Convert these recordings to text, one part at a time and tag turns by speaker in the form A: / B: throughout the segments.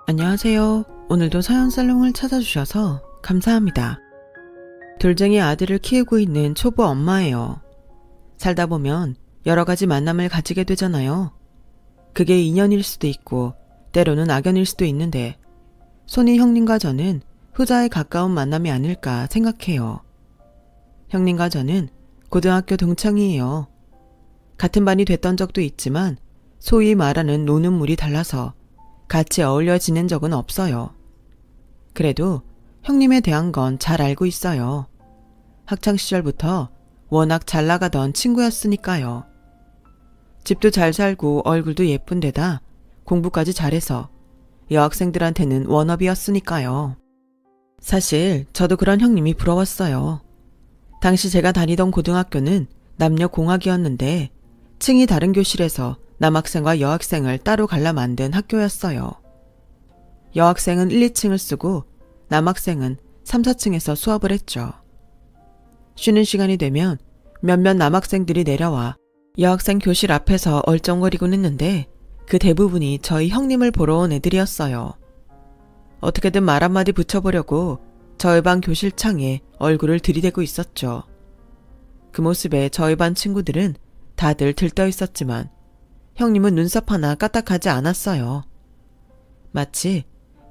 A: 안녕하세요. 오늘도 서연살롱을 찾아주셔서 감사합니다. 돌쟁이 아들을 키우고 있는 초보 엄마예요. 살다 보면 여러 가지 만남을 가지게 되잖아요. 그게 인연일 수도 있고 때로는 악연일 수도 있는데 손이 형님과 저는 후자에 가까운 만남이 아닐까 생각해요. 형님과 저는 고등학교 동창이에요. 같은 반이 됐던 적도 있지만 소위 말하는 노는 물이 달라서 같이 어울려 지낸 적은 없어요. 그래도 형님에 대한 건 잘 알고 있어요. 학창시절부터 워낙 잘 나가던 친구였으니까요. 집도 잘 살고 얼굴도 예쁜 데다 공부까지 잘해서 여학생들한테는 워너비였으니까요. 사실 저도 그런 형님이 부러웠어요. 당시 제가 다니던 고등학교는 남녀공학이었는데 층이 다른 교실에서 남학생과 여학생을 따로 갈라 만든 학교였어요. 여학생은 1, 2층을 쓰고 남학생은 3, 4층에서 수업을 했죠. 쉬는 시간이 되면 몇몇 남학생들이 내려와 여학생 교실 앞에서 얼쩡거리곤 했는데 그 대부분이 저희 형님을 보러 온 애들이었어요. 어떻게든 말 한마디 붙여보려고 저희 반 교실 창에 얼굴을 들이대고 있었죠. 그 모습에 저희 반 친구들은 다들 들떠 있었지만 형님은 눈썹 하나 까딱하지 않았어요. 마치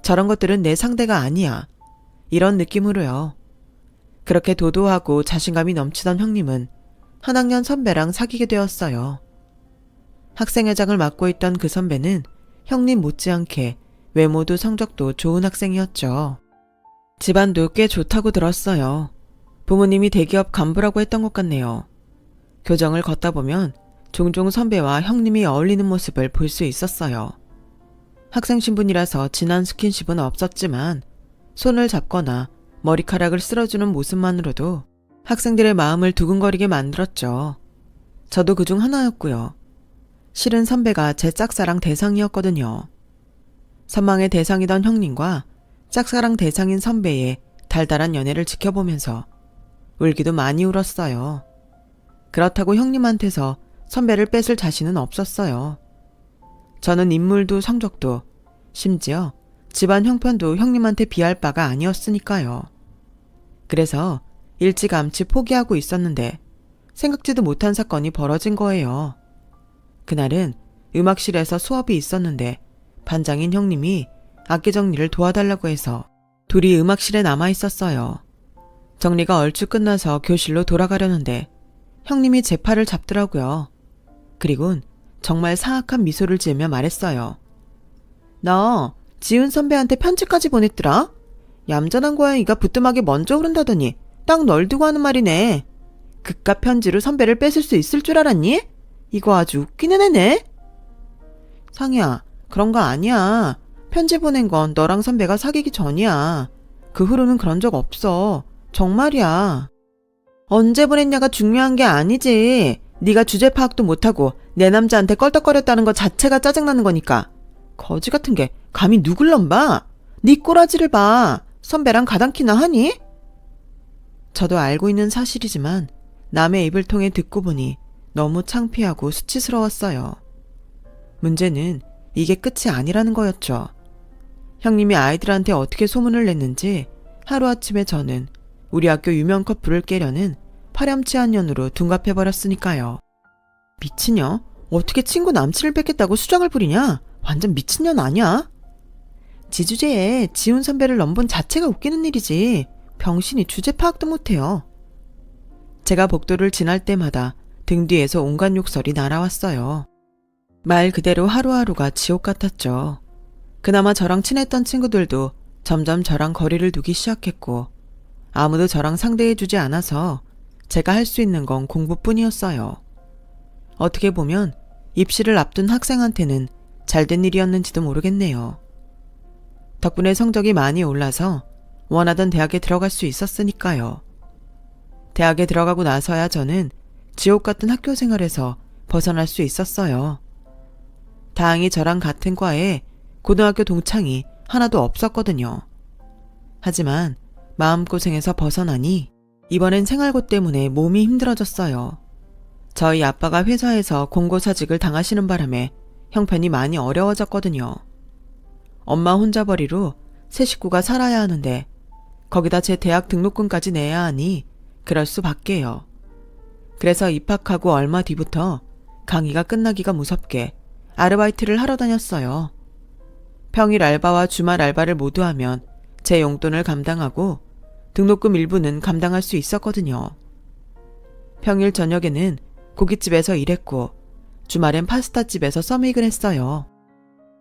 A: 저런 것들은 내 상대가 아니야. 이런 느낌으로요. 그렇게 도도하고 자신감이 넘치던 형님은 한 학년 선배랑 사귀게 되었어요. 학생회장을 맡고 있던 그 선배는 형님 못지않게 외모도 성적도 좋은 학생이었죠. 집안도 꽤 좋다고 들었어요. 부모님이 대기업 간부라고 했던 것 같네요. 교정을 걷다 보면 종종 선배와 형님이 어울리는 모습을 볼 수 있었어요. 학생 신분이라서 진한 스킨십은 없었지만 손을 잡거나 머리카락을 쓸어주는 모습만으로도 학생들의 마음을 두근거리게 만들었죠. 저도 그중 하나였고요. 실은 선배가 제 짝사랑 대상이었거든요. 선망의 대상이던 형님과 짝사랑 대상인 선배의 달달한 연애를 지켜보면서 울기도 많이 울었어요. 그렇다고 형님한테서 선배를 뺏을 자신은 없었어요. 저는 인물도 성적도 심지어 집안 형편도 형님한테 비할 바가 아니었으니까요. 그래서 일찌감치 포기하고 있었는데 생각지도 못한 사건이 벌어진 거예요. 그날은 음악실에서 수업이 있었는데 반장인 형님이 악기 정리를 도와달라고 해서 둘이 음악실에 남아 있었어요. 정리가 얼추 끝나서 교실로 돌아가려는데 형님이 제 팔을 잡더라고요. 그리곤 정말 사악한 미소를 지으며 말했어요. 너 지훈 선배한테 편지까지 보냈더라? 얌전한 고양이가 부뚜막에 먼저 오른다더니 딱 널 두고 하는 말이네. 그깟 편지로 선배를 뺏을 수 있을 줄 알았니? 이거 아주 웃기는 애네. 상희야, 그런 거 아니야. 편지 보낸 건 너랑 선배가 사귀기 전이야. 그 후로는 그런 적 없어. 정말이야. 언제 보냈냐가 중요한 게 아니지. 네가 주제 파악도 못하고 내 남자한테 껄떡거렸다는 것 자체가 짜증나는 거니까. 거지 같은 게 감히 누굴 넘봐? 네 꼬라지를 봐. 선배랑 가당키나 하니? 저도 알고 있는 사실이지만 남의 입을 통해 듣고 보니 너무 창피하고 수치스러웠어요. 문제는 이게 끝이 아니라는 거였죠. 형님이 아이들한테 어떻게 소문을 냈는지 하루아침에 저는 우리 학교 유명 커플을 깨려는 파렴치한 년으로 둔갑해버렸으니까요. 미친년? 어떻게 친구 남친을 뺏겠다고 수작을 부리냐? 완전 미친년 아냐? 지주제에 지훈 선배를 넘본 자체가 웃기는 일이지. 병신이 주제 파악도 못해요. 제가 복도를 지날 때마다 등 뒤에서 온갖 욕설이 날아왔어요. 말 그대로 하루하루가 지옥 같았죠. 그나마 저랑 친했던 친구들도 점점 저랑 거리를 두기 시작했고 아무도 저랑 상대해주지 않아서 제가 할 수 있는 건 공부뿐이었어요. 어떻게 보면 입시를 앞둔 학생한테는 잘된 일이었는지도 모르겠네요. 덕분에 성적이 많이 올라서 원하던 대학에 들어갈 수 있었으니까요. 대학에 들어가고 나서야 저는 지옥 같은 학교 생활에서 벗어날 수 있었어요. 다행히 저랑 같은 과에 고등학교 동창이 하나도 없었거든요. 하지만 마음고생에서 벗어나니 이번엔 생활고 때문에 몸이 힘들어졌어요. 저희 아빠가 회사에서 공고사직을 당하시는 바람에 형편이 많이 어려워졌거든요. 엄마 혼자벌이로 세 식구가 살아야 하는데 거기다 제 대학 등록금까지 내야 하니 그럴 수밖에요. 그래서 입학하고 얼마 뒤부터 강의가 끝나기가 무섭게 아르바이트를 하러 다녔어요. 평일 알바와 주말 알바를 모두 하면 제 용돈을 감당하고 등록금 일부는 감당할 수 있었거든요. 평일 저녁에는 고깃집에서 일했고 주말엔 파스타집에서 서밋을 했어요.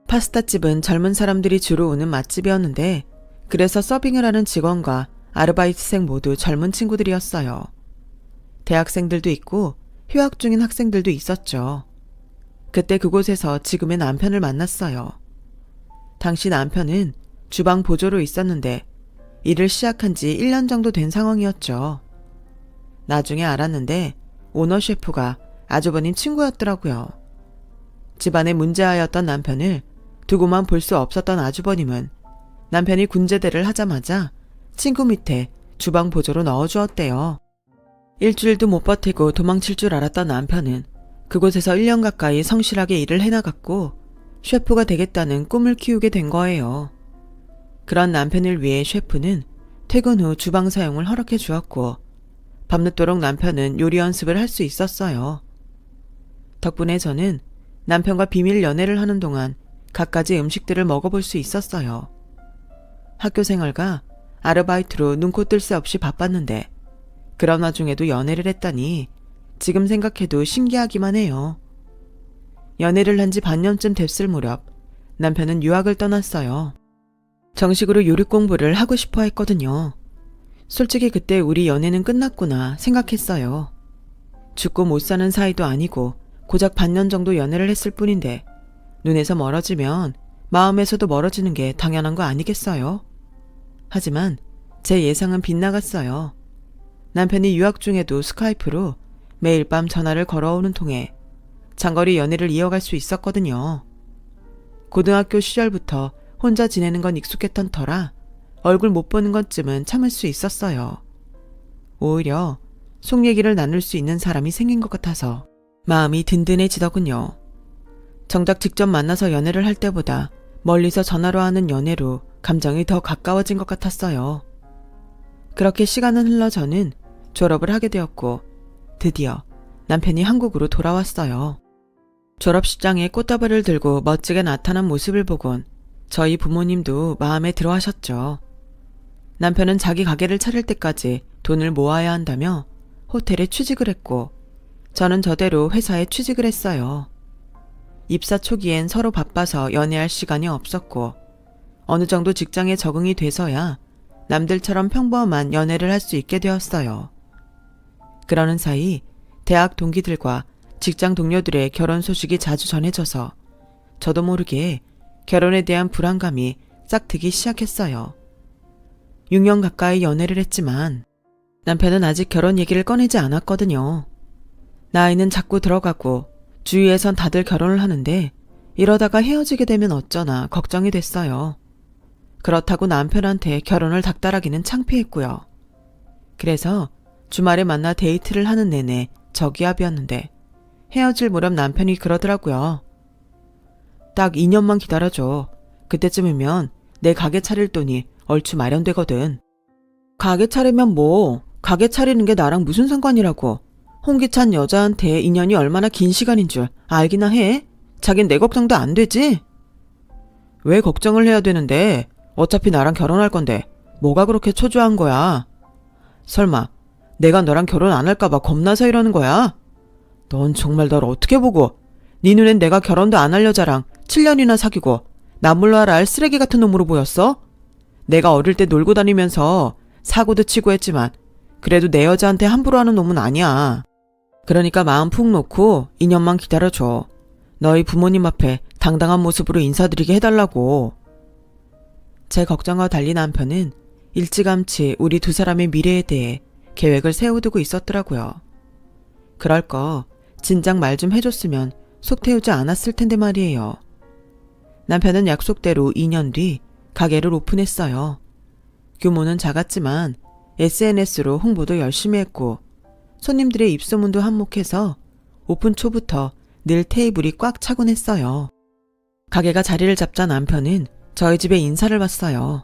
A: 파스타집은 젊은 사람들이 주로 오는 맛집이었는데 그래서 서빙을 하는 직원과 아르바이트생 모두 젊은 친구들이었어요. 대학생들도 있고 휴학 중인 학생들도 있었죠. 그때 그곳에서 지금의 남편을 만났어요. 당시 남편은 주방 보조로 있었는데 일을 시작한 지 1년 정도 된 상황이었죠. 나중에 알았는데 오너 셰프가 아주버님 친구였더라고요. 집안에 문제아였던 남편을 두고만 볼 수 없었던 아주버님은 남편이 군제대를 하자마자 친구 밑에 주방 보조로 넣어주었대요. 일주일도 못 버티고 도망칠 줄 알았던 남편은 그곳에서 1년 가까이 성실하게 일을 해나갔고 셰프가 되겠다는 꿈을 키우게 된 거예요. 그런 남편을 위해 셰프는 퇴근 후 주방 사용을 허락해 주었고 밤늦도록 남편은 요리 연습을 할 수 있었어요. 덕분에 저는 남편과 비밀 연애를 하는 동안 갖가지 음식들을 먹어볼 수 있었어요. 학교 생활과 아르바이트로 눈코 뜰 새 없이 바빴는데 그런 와중에도 연애를 했다니 지금 생각해도 신기하기만 해요. 연애를 한 지 반년쯤 됐을 무렵 남편은 유학을 떠났어요. 정식으로 요리 공부를 하고 싶어 했거든요. 솔직히 그때 우리 연애는 끝났구나 생각했어요. 죽고 못 사는 사이도 아니고 고작 반년 정도 연애를 했을 뿐인데 눈에서 멀어지면 마음에서도 멀어지는 게 당연한 거 아니겠어요? 하지만 제 예상은 빗나갔어요. 남편이 유학 중에도 스카이프로 매일 밤 전화를 걸어오는 통에 장거리 연애를 이어갈 수 있었거든요. 고등학교 시절부터 혼자 지내는 건 익숙했던 터라 얼굴 못 보는 것쯤은 참을 수 있었어요. 오히려 속 얘기를 나눌 수 있는 사람이 생긴 것 같아서 마음이 든든해지더군요. 정작 직접 만나서 연애를 할 때보다 멀리서 전화로 하는 연애로 감정이 더 가까워진 것 같았어요. 그렇게 시간은 흘러 저는 졸업을 하게 되었고 드디어 남편이 한국으로 돌아왔어요. 졸업식장에 꽃다발을 들고 멋지게 나타난 모습을 보곤 저희 부모님도 마음에 들어 하셨죠. 남편은 자기 가게를 차릴 때까지 돈을 모아야 한다며 호텔에 취직을 했고 저는 저대로 회사에 취직을 했어요. 입사 초기엔 서로 바빠서 연애할 시간이 없었고 어느 정도 직장에 적응이 돼서야 남들처럼 평범한 연애를 할 수 있게 되었어요. 그러는 사이 대학 동기들과 직장 동료들의 결혼 소식이 자주 전해져서 저도 모르게 결혼에 대한 불안감이 싹트기 시작했어요. 6년 가까이 연애를 했지만 남편은 아직 결혼 얘기를 꺼내지 않았거든요. 나이는 자꾸 들어가고 주위에선 다들 결혼을 하는데 이러다가 헤어지게 되면 어쩌나 걱정이 됐어요. 그렇다고 남편한테 결혼을 닥달하기는 창피했고요. 그래서 주말에 만나 데이트를 하는 내내 저기압이었는데 헤어질 무렵 남편이 그러더라고요. 딱 2년만 기다려줘. 그때쯤이면 내 가게 차릴 돈이 얼추 마련되거든. 가게 차리면 뭐, 가게 차리는 게 나랑 무슨 상관이라고. 홍기찬 여자한테 인연이 얼마나 긴 시간인 줄 알기나 해? 자긴 내 걱정도 안 되지? 왜 걱정을 해야 되는데? 어차피 나랑 결혼할 건데 뭐가 그렇게 초조한 거야? 설마 내가 너랑 결혼 안 할까봐 겁나서 이러는 거야? 넌 정말 널 어떻게 보고 네 눈엔 내가 결혼도 안 할 여자랑 7년이나 사귀고 남물로 알 쓰레기 같은 놈으로 보였어? 내가 어릴 때 놀고 다니면서 사고도 치고 했지만 그래도 내 여자한테 함부로 하는 놈은 아니야. 그러니까 마음 푹 놓고 2년만 기다려줘. 너희 부모님 앞에 당당한 모습으로 인사드리게 해달라고. 제 걱정과 달리 남편은 일찌감치 우리 두 사람의 미래에 대해 계획을 세워두고 있었더라고요. 그럴 거 진작 말 좀 해줬으면 속 태우지 않았을 텐데 말이에요. 남편은 약속대로 2년 뒤 가게를 오픈했어요. 규모는 작았지만 SNS로 홍보도 열심히 했고 손님들의 입소문도 한몫해서 오픈 초부터 늘 테이블이 꽉 차곤 했어요. 가게가 자리를 잡자 남편은 저희 집에 인사를 왔어요.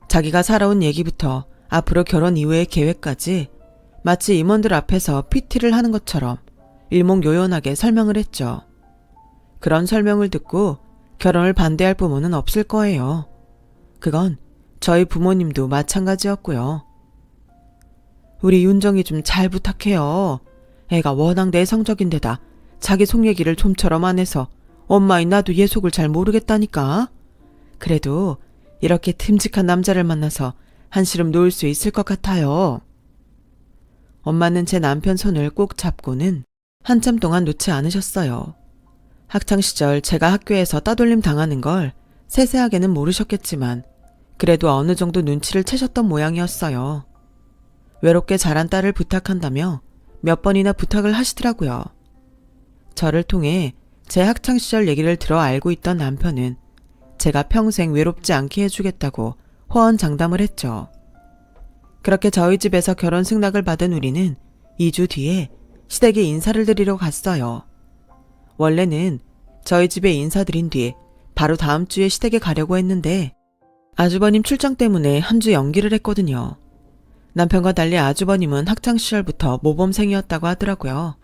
A: 자기가 살아온 얘기부터 앞으로 결혼 이후의 계획까지 마치 임원들 앞에서 PT를 하는 것처럼 일목요연하게 설명을 했죠. 그런 설명을 듣고 결혼을 반대할 부모는 없을 거예요. 그건 저희 부모님도 마찬가지였고요. 우리 윤정이 좀 잘 부탁해요. 애가 워낙 내성적인데다 자기 속 얘기를 좀처럼 안 해서 엄마인 나도 얘 속을 잘 모르겠다니까. 그래도 이렇게 듬직한 남자를 만나서 한시름 놓을 수 있을 것 같아요. 엄마는 제 남편 손을 꼭 잡고는 한참 동안 놓지 않으셨어요. 학창시절 제가 학교에서 따돌림 당하는 걸 세세하게는 모르셨겠지만 그래도 어느 정도 눈치를 채셨던 모양이었어요. 외롭게 자란 딸을 부탁한다며 몇 번이나 부탁을 하시더라고요. 저를 통해 제 학창시절 얘기를 들어 알고 있던 남편은 제가 평생 외롭지 않게 해주겠다고 호언장담을 했죠. 그렇게 저희 집에서 결혼 승낙을 받은 우리는 2주 뒤에 시댁에 인사를 드리러 갔어요. 원래는 저희 집에 인사드린 뒤 바로 다음 주에 시댁에 가려고 했는데 아주버님 출장 때문에 한 주 연기를 했거든요. 남편과 달리 아주버님은 학창시절부터 모범생이었다고 하더라고요.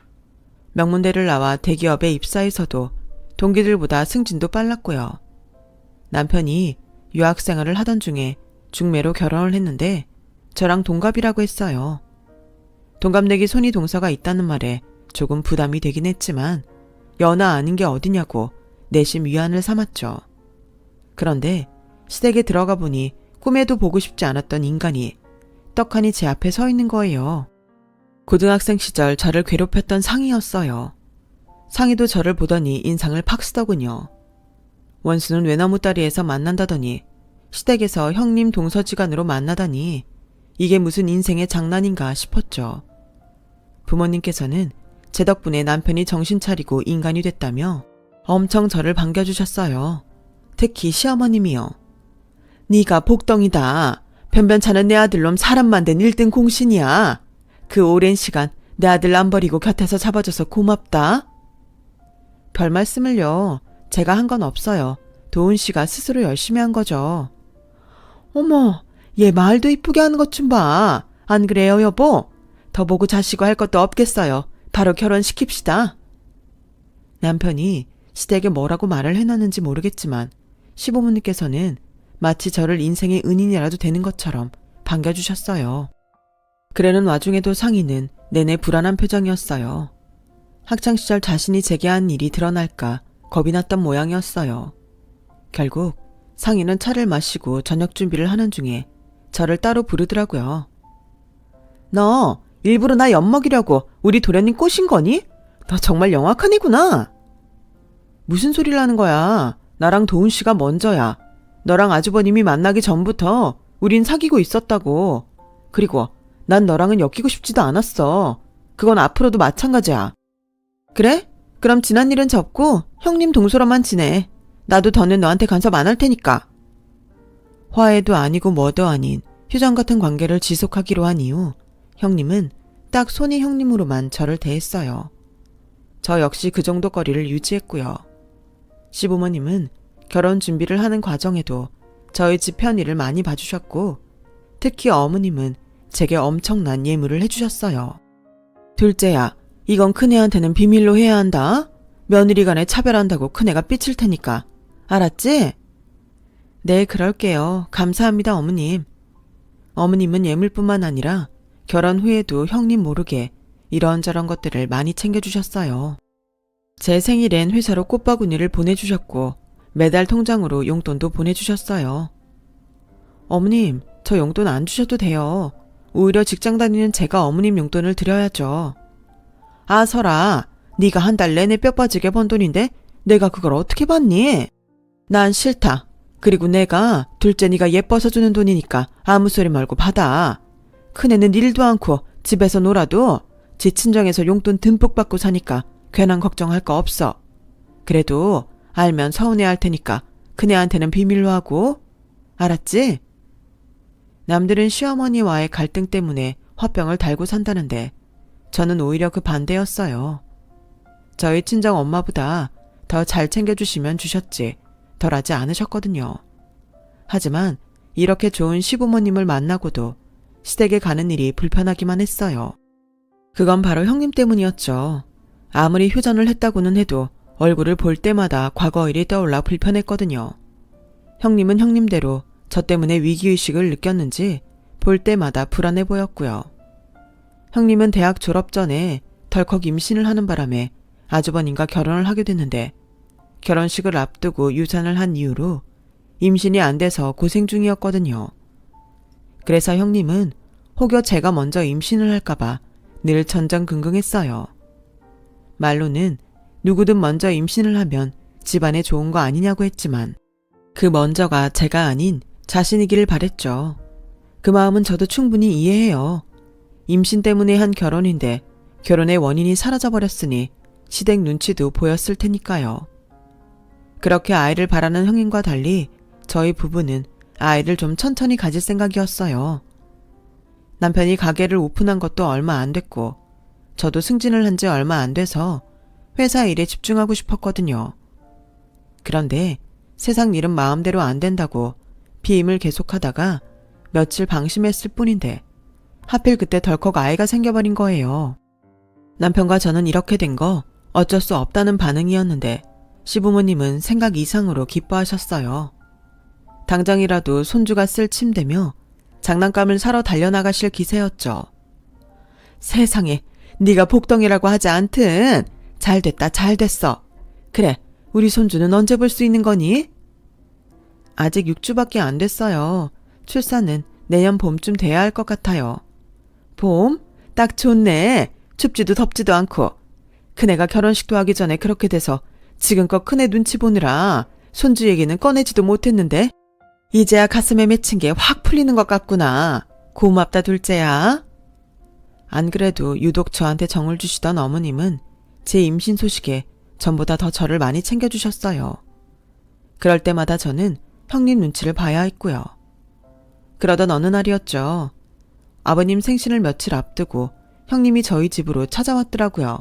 A: 명문대를 나와 대기업에 입사해서도 동기들보다 승진도 빨랐고요. 남편이 유학생활을 하던 중에 중매로 결혼을 했는데 저랑 동갑이라고 했어요. 동갑내기 손이 동서가 있다는 말에 조금 부담이 되긴 했지만 연하 아닌 게 어디냐고 내심 위안을 삼았죠. 그런데 시댁에 들어가 보니 꿈에도 보고 싶지 않았던 인간이 떡하니 제 앞에 서 있는 거예요. 고등학생 시절 저를 괴롭혔던 상이었어요. 상이도 저를 보더니 인상을 팍 쓰더군요. 원수는 외나무 다리에서 만난다더니 시댁에서 형님 동서지간으로 만나다니 이게 무슨 인생의 장난인가 싶었죠. 부모님께서는 제 덕분에 남편이 정신 차리고 인간이 됐다며 엄청 저를 반겨주셨어요. 특히 시어머님이요. 네가 복덩이다. 변변찮은 내 아들놈 사람 만든 1등 공신이야. 그 오랜 시간 내 아들 안 버리고 곁에서 잡아줘서 고맙다. 별 말씀을요. 제가 한 건 없어요. 도훈 씨가 스스로 열심히 한 거죠. 어머, 얘 말도 이쁘게 하는 것 좀 봐. 안 그래요, 여보? 더 보고 자시고 할 것도 없겠어요. 바로 결혼시킵시다. 남편이 시댁에 뭐라고 말을 해놨는지 모르겠지만 시부모님께서는 마치 저를 인생의 은인이라도 되는 것처럼 반겨주셨어요. 그러는 와중에도 상희는 내내 불안한 표정이었어요. 학창시절 자신이 제게 한 일이 드러날까 겁이 났던 모양이었어요. 결국 상희는 차를 마시고 저녁 준비를 하는 중에 저를 따로 부르더라고요. 너 일부러 나 엿먹이려고 우리 도련님 꼬신 거니? 너 정말 영악한 애구나. 무슨 소리를 하는 거야. 나랑 도훈 씨가 먼저야. 너랑 아주버님이 만나기 전부터 우린 사귀고 있었다고. 그리고 난 너랑은 엮이고 싶지도 않았어. 그건 앞으로도 마찬가지야. 그래? 그럼 지난 일은 접고 형님 동서로만 지내. 나도 더는 너한테 간섭 안 할 테니까. 화해도 아니고 뭐도 아닌 휴전 같은 관계를 지속하기로 한 이후 형님은 딱 손이 형님으로만 저를 대했어요. 저 역시 그 정도 거리를 유지했고요. 시부모님은 결혼 준비를 하는 과정에도 저희 집 편의를 많이 봐주셨고 특히 어머님은 제게 엄청난 예물을 해주셨어요. 둘째야, 이건 큰애한테는 비밀로 해야 한다. 며느리 간에 차별한다고 큰애가 삐칠 테니까. 알았지? 네, 그럴게요. 감사합니다, 어머님. 어머님은 예물뿐만 아니라 결혼 후에도 형님 모르게 이런저런 것들을 많이 챙겨주셨어요. 제 생일엔 회사로 꽃바구니를 보내주셨고 매달 통장으로 용돈도 보내주셨어요. 어머님, 저 용돈 안 주셔도 돼요. 오히려 직장 다니는 제가 어머님 용돈을 드려야죠. 아, 설아, 네가 한 달 내내 뼈 빠지게 번 돈인데 내가 그걸 어떻게 받니? 난 싫다. 그리고 내가 둘째 네가 예뻐서 주는 돈이니까 아무 소리 말고 받아. 큰애는 일도 않고 집에서 놀아도 지 친정에서 용돈 듬뿍 받고 사니까 괜한 걱정할 거 없어. 그래도 알면 서운해할 테니까 큰애한테는 비밀로 하고. 알았지? 남들은 시어머니와의 갈등 때문에 화병을 달고 산다는데 저는 오히려 그 반대였어요. 저희 친정 엄마보다 더 잘 챙겨주시면 주셨지 덜하지 않으셨거든요. 하지만 이렇게 좋은 시부모님을 만나고도 시댁에 가는 일이 불편하기만 했어요. 그건 바로 형님 때문이었죠. 아무리 휴전을 했다고는 해도 얼굴을 볼 때마다 과거 일이 떠올라 불편했거든요. 형님은 형님대로 저 때문에 위기의식을 느꼈는지 볼 때마다 불안해 보였고요. 형님은 대학 졸업 전에 덜컥 임신을 하는 바람에 아주버님과 결혼을 하게 됐는데 결혼식을 앞두고 유산을 한 이후로 임신이 안 돼서 고생 중이었거든요. 그래서 형님은 혹여 제가 먼저 임신을 할까봐 늘 전전긍긍했어요. 말로는 누구든 먼저 임신을 하면 집안에 좋은 거 아니냐고 했지만 그 먼저가 제가 아닌 자신이기를 바랬죠. 그 마음은 저도 충분히 이해해요. 임신 때문에 한 결혼인데 결혼의 원인이 사라져버렸으니 시댁 눈치도 보였을 테니까요. 그렇게 아이를 바라는 형님과 달리 저희 부부는 아이를 좀 천천히 가질 생각이었어요. 남편이 가게를 오픈한 것도 얼마 안 됐고 저도 승진을 한 지 얼마 안 돼서 회사 일에 집중하고 싶었거든요. 그런데 세상 일은 마음대로 안 된다고 비임을 계속하다가 며칠 방심했을 뿐인데 하필 그때 덜컥 아이가 생겨버린 거예요. 남편과 저는 이렇게 된 거 어쩔 수 없다는 반응이었는데 시부모님은 생각 이상으로 기뻐하셨어요. 당장이라도 손주가 쓸 침대며 장난감을 사러 달려나가실 기세였죠. 세상에, 네가 복덩이라고 하지 않든 잘됐다 잘됐어. 그래, 우리 손주는 언제 볼 수 있는 거니? 아직 6주밖에 안 됐어요. 출산은 내년 봄쯤 돼야 할 것 같아요. 봄? 딱 좋네. 춥지도 덥지도 않고. 큰애가 결혼식도 하기 전에 그렇게 돼서 지금껏 큰애 눈치 보느라 손주 얘기는 꺼내지도 못했는데 이제야 가슴에 맺힌 게 확 풀리는 것 같구나. 고맙다 둘째야. 안 그래도 유독 저한테 정을 주시던 어머님은 제 임신 소식에 전보다 더 저를 많이 챙겨주셨어요. 그럴 때마다 저는 형님 눈치를 봐야 했고요. 그러던 어느 날이었죠. 아버님 생신을 며칠 앞두고 형님이 저희 집으로 찾아왔더라고요.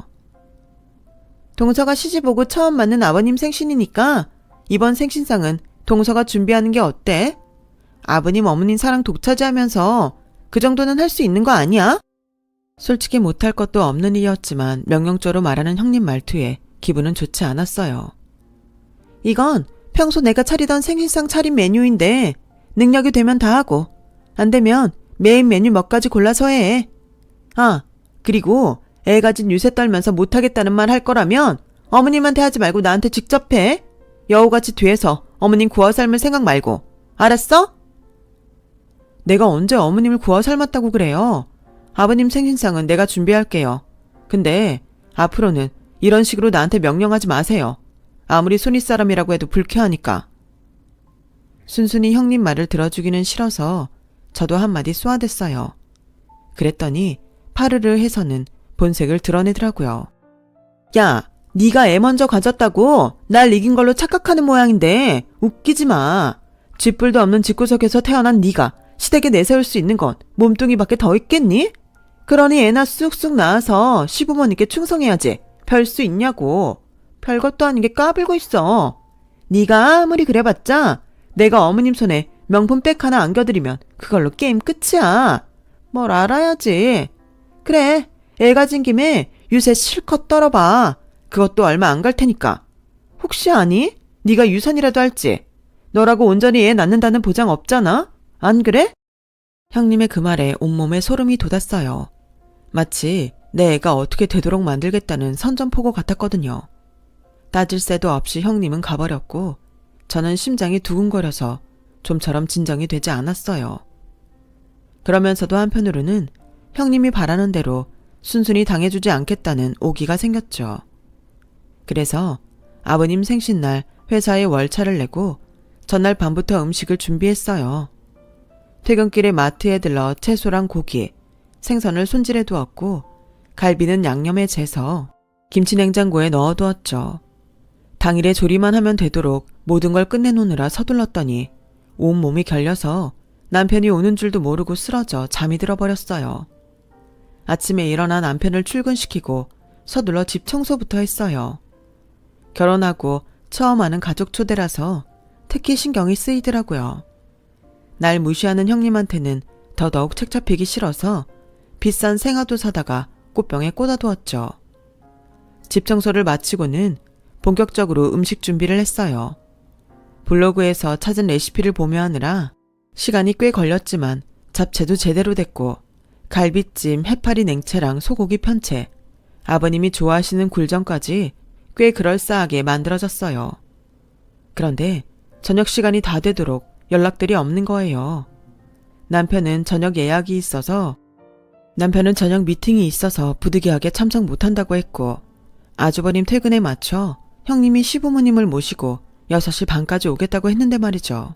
A: 동서가 시집 오고 처음 맞는 아버님 생신이니까 이번 생신상은 동서가 준비하는 게 어때? 아버님 어머님 사랑 독차지하면서 그 정도는 할 수 있는 거 아니야? 솔직히 못할 것도 없는 일이었지만 명령조로 말하는 형님 말투에 기분은 좋지 않았어요. 이건 평소 내가 차리던 생신상 차림 메뉴인데 능력이 되면 다 하고 안 되면 메인 메뉴 몇 가지 골라서 해. 아, 그리고 애 가진 유세 떨면서 못하겠다는 말 할 거라면 어머님한테 하지 말고 나한테 직접 해. 여우같이 뒤에서 어머님 구워 삶을 생각 말고. 알았어? 내가 언제 어머님을 구워 삶았다고 그래요. 아버님 생신상은 내가 준비할게요. 근데 앞으로는 이런 식으로 나한테 명령하지 마세요. 아무리 손윗사람이라고 해도 불쾌하니까. 순순히 형님 말을 들어주기는 싫어서 저도 한마디 쏘아댔어요. 그랬더니 파르르 해서는 본색을 드러내더라고요. 야, 네가 애 먼저 가졌다고 날 이긴 걸로 착각하는 모양인데 웃기지 마. 쥐뿔도 없는 집구석에서 태어난 네가 시댁에 내세울 수 있는 건 몸뚱이밖에 더 있겠니? 그러니 애나 쑥쑥 낳아서 시부모님께 충성해야지. 별 수 있냐고. 별것도 아닌 게 까불고 있어. 네가 아무리 그래봤자 내가 어머님 손에 명품 백 하나 안겨드리면 그걸로 게임 끝이야. 뭘 알아야지. 그래, 애 가진 김에 유세 실컷 떨어봐. 그것도 얼마 안 갈 테니까. 혹시 아니? 네가 유산이라도 할지. 너라고 온전히 애 낳는다는 보장 없잖아. 안 그래? 형님의 그 말에 온몸에 소름이 돋았어요. 마치 내 애가 어떻게 되도록 만들겠다는 선전포고 같았거든요. 따질 새도 없이 형님은 가버렸고 저는 심장이 두근거려서 좀처럼 진정이 되지 않았어요. 그러면서도 한편으로는 형님이 바라는 대로 순순히 당해주지 않겠다는 오기가 생겼죠. 그래서 아버님 생신날 회사에 월차를 내고 전날 밤부터 음식을 준비했어요. 퇴근길에 마트에 들러 채소랑 고기, 생선을 손질해 두었고 갈비는 양념에 재서 김치 냉장고에 넣어두었죠. 당일에 조리만 하면 되도록 모든 걸 끝내놓느라 서둘렀더니 온몸이 결려서 남편이 오는 줄도 모르고 쓰러져 잠이 들어버렸어요. 아침에 일어나 남편을 출근시키고 서둘러 집 청소부터 했어요. 결혼하고 처음 하는 가족 초대라서 특히 신경이 쓰이더라고요. 날 무시하는 형님한테는 더더욱 책 잡히기 싫어서 비싼 생화도 사다가 꽃병에 꽂아두었죠. 집 청소를 마치고는 본격적으로 음식 준비를 했어요. 블로그에서 찾은 레시피를 보며 하느라 시간이 꽤 걸렸지만 잡채도 제대로 됐고 갈비찜, 해파리 냉채랑 소고기 편채, 아버님이 좋아하시는 굴전까지 꽤 그럴싸하게 만들어졌어요. 그런데 저녁 시간이 다 되도록 연락들이 없는 거예요. 남편은 저녁 미팅이 있어서 부득이하게 참석 못한다고 했고 아주버님 퇴근에 맞춰 형님이 시부모님을 모시고 6시 반까지 오겠다고 했는데 말이죠.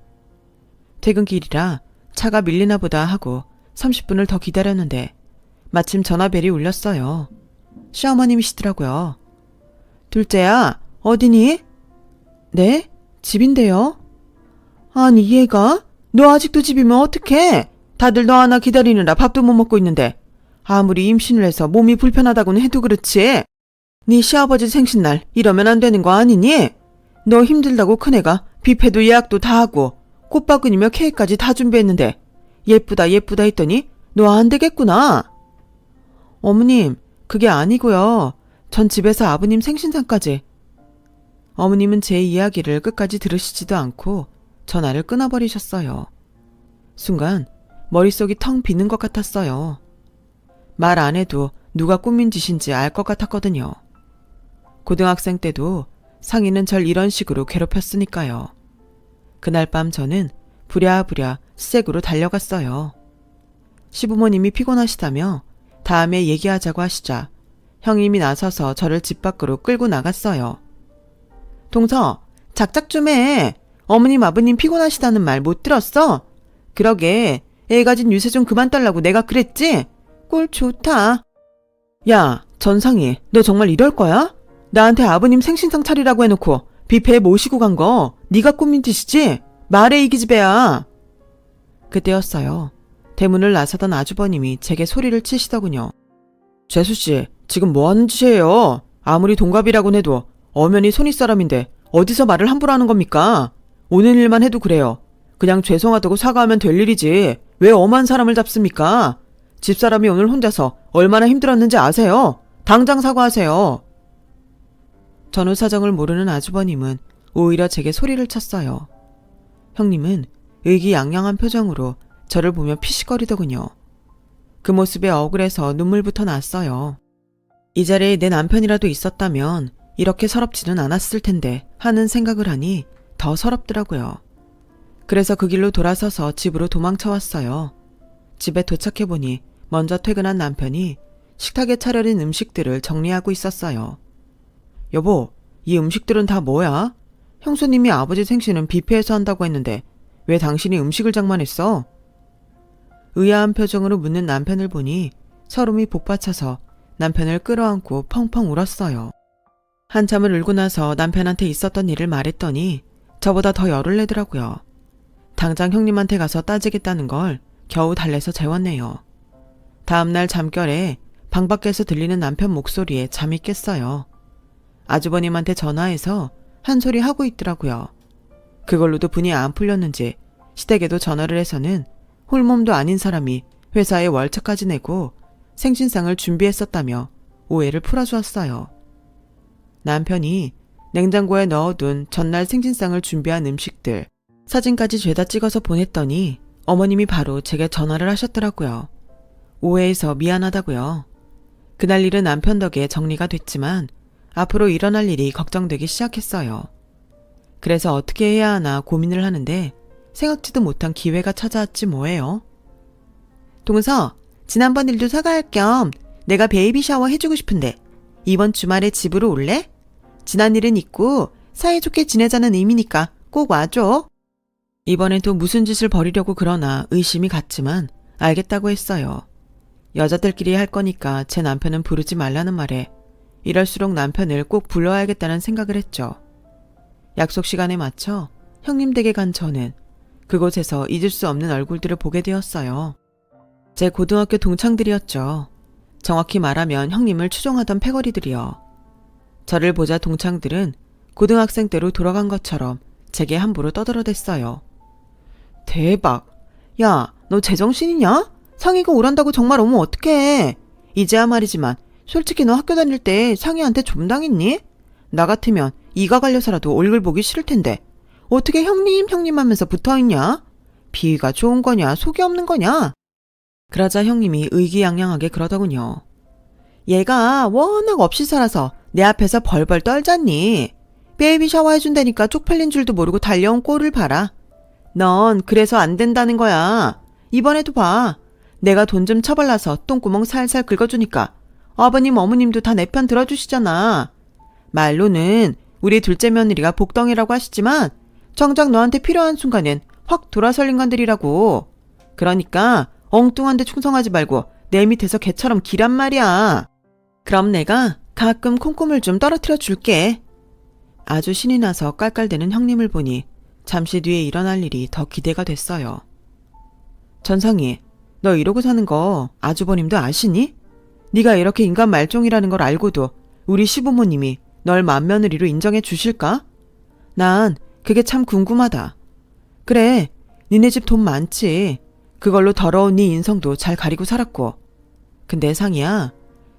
A: 퇴근길이라 차가 밀리나 보다 하고 30분을 더 기다렸는데 마침 전화벨이 울렸어요. 시어머님이시더라고요. 둘째야, 어디니? 네? 집인데요. 아니 얘가? 너 아직도 집이면 어떡해? 다들 너 하나 기다리느라 밥도 못 먹고 있는데 아무리 임신을 해서 몸이 불편하다고는 해도 그렇지. 네 시아버지 생신날 이러면 안 되는 거 아니니? 너 힘들다고 큰애가 뷔페도 예약도 다 하고 꽃바구니며 케이크까지 다 준비했는데 예쁘다 했더니 너 안 되겠구나. 어머님, 그게 아니고요. 전 집에서 아버님 생신상까지. 어머님은 제 이야기를 끝까지 들으시지도 않고 전화를 끊어버리셨어요. 순간 머릿속이 텅 비는 것 같았어요. 말 안 해도 누가 꾸민 짓인지 알 것 같았거든요. 고등학생 때도 상인은 절 이런 식으로 괴롭혔으니까요. 그날 밤 저는 부랴부랴 시댁으로 달려갔어요. 시부모님이 피곤하시다며 다음에 얘기하자고 하시자 형님이 나서서 저를 집 밖으로 끌고 나갔어요. 동서, 작작 좀 해. 어머님 아버님 피곤하시다는 말 못 들었어? 그러게 애 가진 유세 좀 그만 달라고 내가 그랬지? 꼴 좋다. 야, 전상이, 너 정말 이럴 거야? 나한테 아버님 생신상 차리라고 해놓고 뷔페에 모시고 간 거 네가 꾸민 짓이지? 말해 이 기집애야. 그때였어요. 대문을 나서던 아주버님이 제게 소리를 치시더군요. 재수씨, 지금 뭐하는 짓이에요? 아무리 동갑이라곤 해도 엄연히 손윗사람인데 어디서 말을 함부로 하는 겁니까? 오는 일만 해도 그래요. 그냥 죄송하다고 사과하면 될 일이지 왜 엄한 사람을 잡습니까? 집사람이 오늘 혼자서 얼마나 힘들었는지 아세요? 당장 사과하세요. 전후 사정을 모르는 아주버님은 오히려 제게 소리를 쳤어요. 형님은 의기양양한 표정으로 저를 보며 피식거리더군요. 그 모습에 억울해서 눈물부터 났어요. 이 자리에 내 남편이라도 있었다면 이렇게 서럽지는 않았을 텐데 하는 생각을 하니 더 서럽더라고요. 그래서 그 길로 돌아서서 집으로 도망쳐왔어요. 집에 도착해보니 먼저 퇴근한 남편이 식탁에 차려진 음식들을 정리하고 있었어요. 여보, 이 음식들은 다 뭐야? 형수님이 아버지 생신은 뷔페에서 한다고 했는데 왜 당신이 음식을 장만했어? 의아한 표정으로 묻는 남편을 보니 서름이 복받쳐서 남편을 끌어안고 펑펑 울었어요. 한참을 울고 나서 남편한테 있었던 일을 말했더니 저보다 더 열을 내더라고요. 당장 형님한테 가서 따지겠다는 걸 겨우 달래서 재웠네요. 다음날 잠결에 방 밖에서 들리는 남편 목소리에 잠이 깼어요. 아주버님한테 전화해서 한 소리 하고 있더라고요. 그걸로도 분이 안 풀렸는지 시댁에도 전화를 해서는 홀몸도 아닌 사람이 회사에 월차까지 내고 생신상을 준비했었다며 오해를 풀어주었어요. 남편이 냉장고에 넣어둔 전날 생신상을 준비한 음식들 사진까지 죄다 찍어서 보냈더니 어머님이 바로 제게 전화를 하셨더라고요. 오해해서 미안하다고요. 그날 일은 남편 덕에 정리가 됐지만 앞으로 일어날 일이 걱정되기 시작했어요. 그래서 어떻게 해야 하나 고민을 하는데 생각지도 못한 기회가 찾아왔지 뭐예요. 동서, 지난번 일도 사과할 겸 내가 베이비 샤워 해주고 싶은데 이번 주말에 집으로 올래? 지난 일은 잊고 사이좋게 지내자는 의미니까 꼭 와줘. 이번엔 또 무슨 짓을 벌이려고 그러나 의심이 갔지만 알겠다고 했어요. 여자들끼리 할 거니까 제 남편은 부르지 말라는 말에 이럴수록 남편을 꼭 불러야겠다는 생각을 했죠. 약속 시간에 맞춰 형님 댁에 간 저는 그곳에서 잊을 수 없는 얼굴들을 보게 되었어요. 제 고등학교 동창들이었죠. 정확히 말하면 형님을 추종하던 패거리들이요. 저를 보자 동창들은 고등학생 때로 돌아간 것처럼 제게 함부로 떠들어댔어요. 대박! 야, 너 제정신이냐? 상희가 오란다고 정말 오면 어떡해. 이제야 말이지만 솔직히 너 학교 다닐 때 상희한테 좀 당했니? 나 같으면 이가 갈려서라도 얼굴 보기 싫을 텐데 어떻게 형님 형님 하면서 붙어있냐? 비위가 좋은 거냐 속이 없는 거냐? 그러자 형님이 의기양양하게 그러더군요. 얘가 워낙 없이 살아서 내 앞에서 벌벌 떨잖니. 베이비 샤워해준다니까 쪽팔린 줄도 모르고 달려온 꼴을 봐라. 넌 그래서 안 된다는 거야. 이번에도 봐. 내가 돈 좀 처발라서 똥구멍 살살 긁어주니까 아버님 어머님도 다 내 편 들어주시잖아. 말로는 우리 둘째 며느리가 복덩이라고 하시지만 정작 너한테 필요한 순간엔 확 돌아설 인간들이라고. 그러니까 엉뚱한 데 충성하지 말고 내 밑에서 개처럼 기란 말이야. 그럼 내가 가끔 콩고물 좀 떨어뜨려 줄게. 아주 신이 나서 깔깔대는 형님을 보니 잠시 뒤에 일어날 일이 더 기대가 됐어요. 전상희, 너 이러고 사는 거 아주버님도 아시니? 네가 이렇게 인간 말종이라는 걸 알고도 우리 시부모님이 널 맏며느리로 인정해 주실까? 난 그게 참 궁금하다. 그래, 니네 집 돈 많지. 그걸로 더러운 네 인성도 잘 가리고 살았고. 근데 상희야,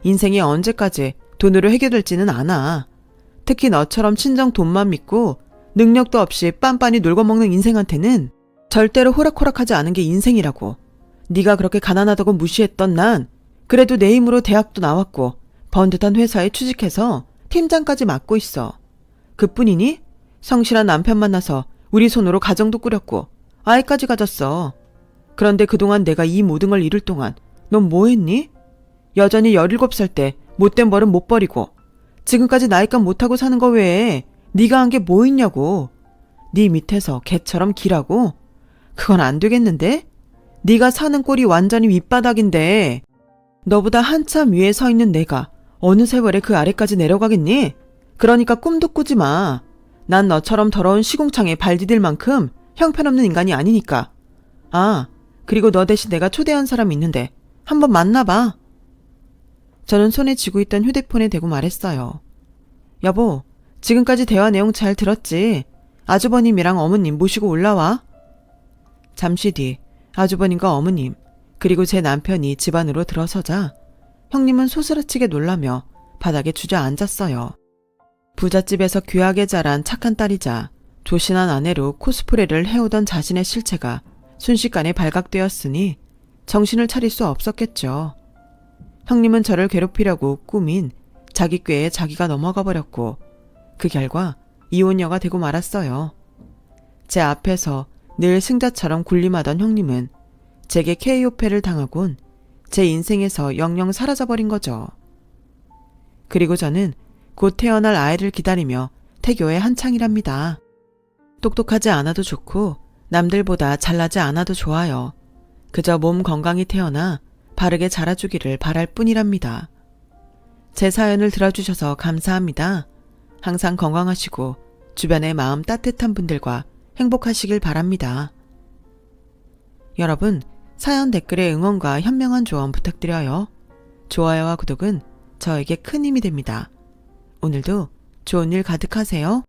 A: 인생이 언제까지 돈으로 해결될지는 않아. 특히 너처럼 친정 돈만 믿고 능력도 없이 빤빤히 놀고 먹는 인생한테는 절대로 호락호락하지 않은 게 인생이라고. 네가 그렇게 가난하다고 무시했던 난 그래도 내 힘으로 대학도 나왔고 번듯한 회사에 취직해서 팀장까지 맡고 있어. 그뿐이니? 성실한 남편 만나서 우리 손으로 가정도 꾸렸고 아이까지 가졌어. 그런데 그동안 내가 이 모든 걸 이룰 동안 넌 뭐 했니? 여전히 17살 때 못된 벌은 못 버리고 지금까지 나이값 못하고 사는 거 외에 네가 한 게 뭐 있냐고. 네 밑에서 개처럼 기라고? 그건 안 되겠는데? 네가 사는 꼴이 완전히 윗바닥인데 너보다 한참 위에 서 있는 내가 어느 세월에 그 아래까지 내려가겠니? 그러니까 꿈도 꾸지 마. 난 너처럼 더러운 시궁창에 발 디딜 만큼 형편없는 인간이 아니니까. 아, 그리고 너 대신 내가 초대한 사람이 있는데 한번 만나봐. 저는 손에 쥐고 있던 휴대폰에 대고 말했어요. 여보, 지금까지 대화 내용 잘 들었지? 아주버님이랑 어머님 모시고 올라와. 잠시 뒤 아주버님과 어머님 그리고 제 남편이 집 안으로 들어서자 형님은 소스라치게 놀라며 바닥에 주저앉았어요. 부잣집에서 귀하게 자란 착한 딸이자 조신한 아내로 코스프레를 해오던 자신의 실체가 순식간에 발각되었으니 정신을 차릴 수 없었겠죠. 형님은 저를 괴롭히려고 꾸민 자기 꾀에 자기가 넘어가 버렸고 그 결과 이혼녀가 되고 말았어요. 제 앞에서 늘 승자처럼 군림하던 형님은 제게 KO패를 당하곤 제 인생에서 영영 사라져버린 거죠. 그리고 저는 곧 태어날 아이를 기다리며 태교에 한창이랍니다. 똑똑하지 않아도 좋고 남들보다 잘나지 않아도 좋아요. 그저 몸 건강히 태어나 바르게 자라주기를 바랄 뿐이랍니다. 제 사연을 들어주셔서 감사합니다. 항상 건강하시고 주변에 마음 따뜻한 분들과 행복하시길 바랍니다. 여러분, 사연 댓글에 응원과 현명한 조언 부탁드려요. 좋아요와 구독은 저에게 큰 힘이 됩니다. 오늘도 좋은 일 가득하세요.